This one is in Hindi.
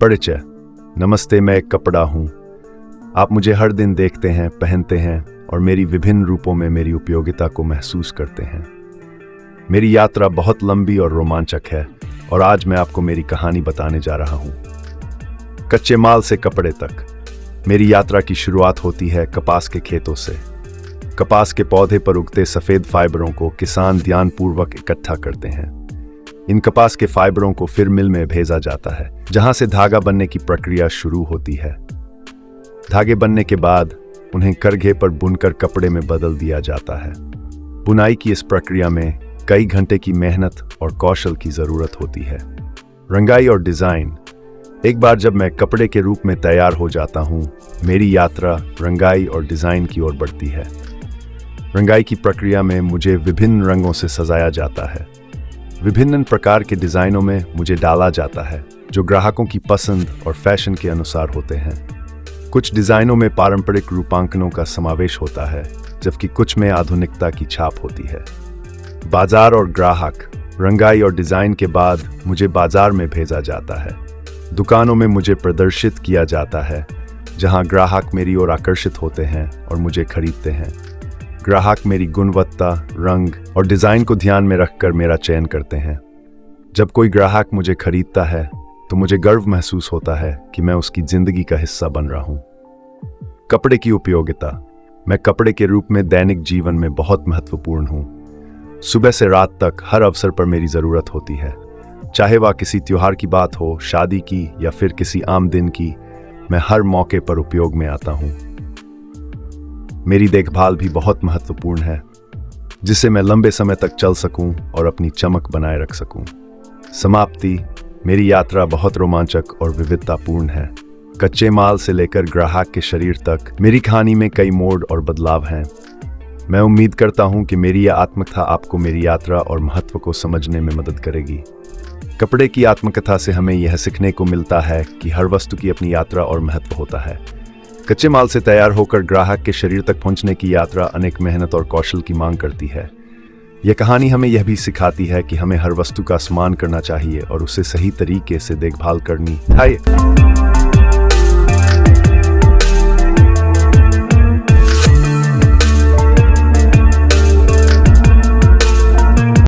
परिचय। नमस्ते, मैं एक कपड़ा हूँ। आप मुझे हर दिन देखते हैं, पहनते हैं और मेरी विभिन्न रूपों में मेरी उपयोगिता को महसूस करते हैं। मेरी यात्रा बहुत लंबी और रोमांचक है और आज मैं आपको मेरी कहानी बताने जा रहा हूँ। कच्चे माल से कपड़े तक मेरी यात्रा की शुरुआत होती है कपास के खेतों से। कपास के पौधे पर उगते सफेद फाइबरों को किसान ध्यानपूर्वक इकट्ठा करते हैं। इन कपास के फाइबरों को फिर मिल में भेजा जाता है, जहां से धागा बनने की प्रक्रिया शुरू होती है। धागे बनने के बाद उन्हें करघे पर बुनकर कपड़े में बदल दिया जाता है। बुनाई की इस प्रक्रिया में कई घंटे की मेहनत और कौशल की जरूरत होती है। रंगाई और डिजाइन। एक बार जब मैं कपड़े के रूप में तैयार हो जाता हूं, मेरी यात्रा रंगाई और डिजाइन की ओर बढ़ती है। रंगाई की प्रक्रिया में मुझे विभिन्न रंगों से सजाया जाता है। विभिन्न प्रकार के डिजाइनों में मुझे डाला जाता है, जो ग्राहकों की पसंद और फैशन के अनुसार होते हैं। कुछ डिजाइनों में पारंपरिक रूपांकनों का समावेश होता है, जबकि कुछ में आधुनिकता की छाप होती है। बाजार और ग्राहक। रंगाई और डिजाइन के बाद मुझे बाजार में भेजा जाता है। दुकानों में मुझे प्रदर्शित किया जाता है, जहां ग्राहक मेरी ओर आकर्षित होते हैं और मुझे खरीदते हैं। ग्राहक मेरी गुणवत्ता, रंग और डिजाइन को ध्यान में रखकर मेरा चयन करते हैं। जब कोई ग्राहक मुझे खरीदता है तो मुझे गर्व महसूस होता है कि मैं उसकी जिंदगी का हिस्सा बन रहा हूं। कपड़े की उपयोगिता। मैं कपड़े के रूप में दैनिक जीवन में बहुत महत्वपूर्ण हूं। सुबह से रात तक हर अवसर पर मेरी जरूरत होती है। चाहे वह किसी त्योहार की बात हो, शादी की या फिर किसी आम दिन की, मैं हर मौके पर उपयोग में आता हूं। मेरी देखभाल भी बहुत महत्वपूर्ण है, जिससे मैं लंबे समय तक चल सकूं और अपनी चमक बनाए रख सकूं। समाप्ति। मेरी यात्रा बहुत रोमांचक और विविधतापूर्ण है। कच्चे माल से लेकर ग्राहक के शरीर तक मेरी कहानी में कई मोड़ और बदलाव हैं। मैं उम्मीद करता हूं कि मेरी यह आत्मकथा आपको मेरी यात्रा और महत्व को समझने में मदद करेगी। कपड़े की आत्मकथा से हमें यह सीखने को मिलता है कि हर वस्तु की अपनी यात्रा और महत्व होता है। कच्चे माल से तैयार होकर ग्राहक के शरीर तक पहुंचने की यात्रा अनेक मेहनत और कौशल की मांग करती है। यह कहानी हमें यह भी सिखाती है कि हमें हर वस्तु का सम्मान करना चाहिए और उसे सही तरीके से देखभाल करनी चाहिए।